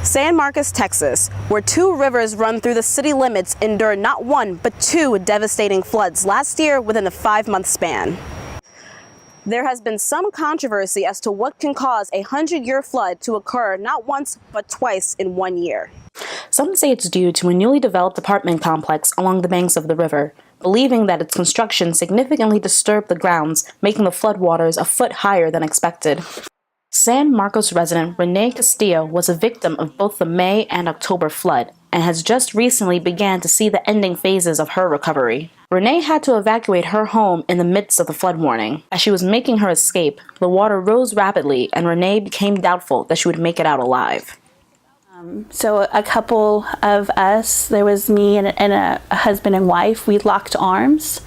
San Marcos, Texas, where two rivers run through the city limits, endured not one, but two devastating floods last year within a 5-month span. There has been some controversy as to what can cause a 100-year flood to occur not once, but twice in 1 year. Some say it's due to a newly developed apartment complex along the banks of the river, believing that its construction significantly disturbed the grounds, making the floodwaters a foot higher than expected. San Marcos resident Renee Castillo was a victim of both the May and October flood and has just recently began to see the ending phases of her recovery. Renee had to evacuate her home in the midst of the flood warning. As she was making her escape, the water rose rapidly and Renee became doubtful that she would make it out alive. So a couple of us, there was me and a husband and wife, we locked arms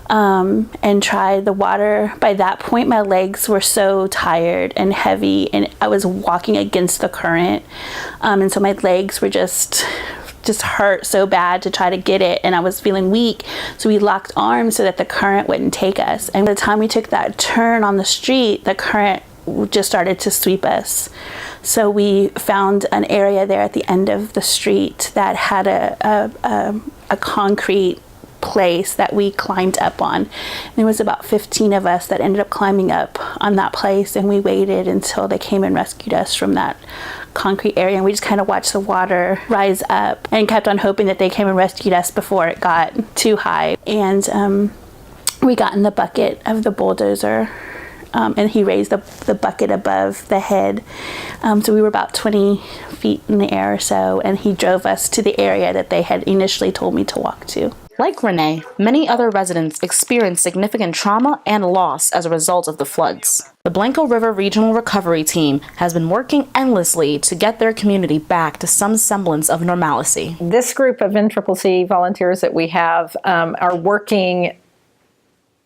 and tried the water. By that point, my legs were so tired and heavy, and I was walking against the current. And so my legs were just hurt so bad to try to get it, and I was feeling weak. So we locked arms so that the current wouldn't take us. And by the time we took that turn on the street, the current just started to sweep us. So we found an area there at the end of the street that had a concrete place that we climbed up on. And there was about 15 of us that ended up climbing up on that place, and we waited until they came and rescued us from that concrete area, and we just kind of watched the water rise up and kept on hoping that they came and rescued us before it got too high. And we got in the bucket of the bulldozer, and he raised the bucket above the head. So we were about 20 feet in the air or so, and he drove us to the area that they had initially told me to walk to. Like Renee, many other residents experienced significant trauma and loss as a result of the floods. The Blanco River Regional Recovery Team has been working endlessly to get their community back to some semblance of normalcy. This group of NCCC volunteers that we have are working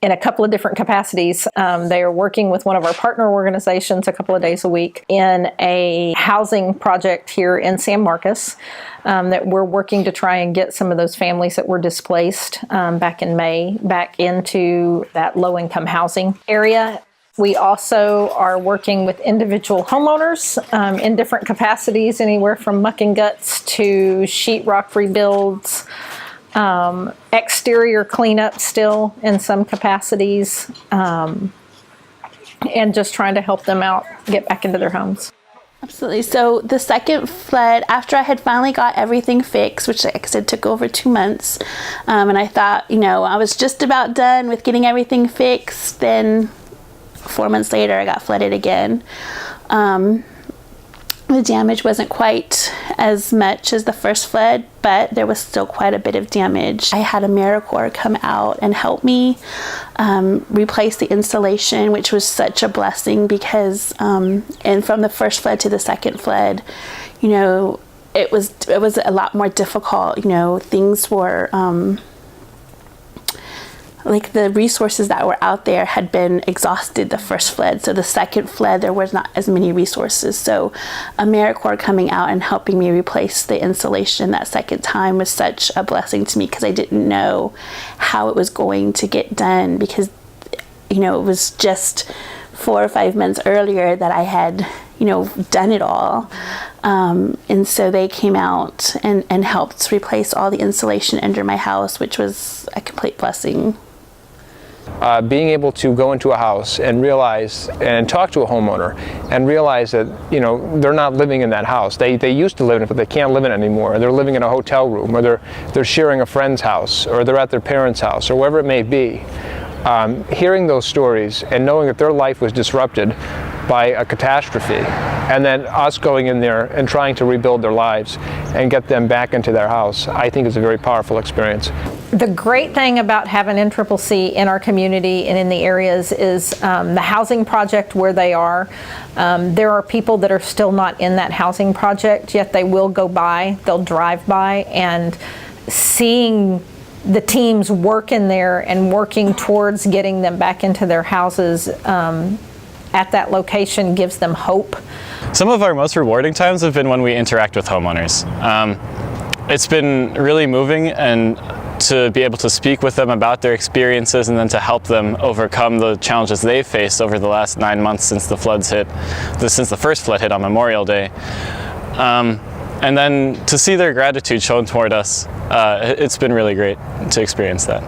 in a couple of different capacities. They are working with one of our partner organizations a couple of days a week in a housing project here in San Marcos that we're working to try and get some of those families that were displaced back in May back into that low-income housing area. We also are working with individual homeowners in different capacities, anywhere from muck and guts to sheetrock rebuilds, exterior cleanup still in some capacities, and just trying to help them out get back into their homes. Absolutely. So the second flood, after I had finally got everything fixed, which like I said took over 2 months, and I thought, I was just about done with getting everything fixed, then 4 months later I got flooded again. The damage wasn't quite as much as the first flood, but there was still quite a bit of damage. I had AmeriCorps come out and help me replace the insulation, which was such a blessing because, and from the first flood to the second flood, it was a lot more difficult. Things were like the resources that were out there had been exhausted the first flood. So the second flood, there was not as many resources. So AmeriCorps coming out and helping me replace the insulation that second time was such a blessing to me because I didn't know how it was going to get done because, it was just 4 or 5 months earlier that I had, done it all. And so they came out and helped replace all the insulation under my house, which was a complete blessing. Being able to go into a house and realize and talk to a homeowner and realize that they're not living in that house. They used to live in it, but they can't live in it anymore. They're living in a hotel room, or they're sharing a friend's house, or they're at their parents' house, or wherever it may be. Hearing those stories and knowing that their life was disrupted by a catastrophe, and then us going in there and trying to rebuild their lives and get them back into their house, I think is a very powerful experience. The great thing about having NCCC in our community and in the areas is the housing project where they are. There are people that are still not in that housing project, yet they will go by, they'll drive by, and seeing the teams work in there and working towards getting them back into their houses at that location gives them hope. Some of our most rewarding times have been when we interact with homeowners. It's been really moving, and to be able to speak with them about their experiences and then to help them overcome the challenges they've faced over the last 9 months since the floods hit, since the first flood hit on Memorial Day. And then to see their gratitude shown toward us, it's been really great to experience that.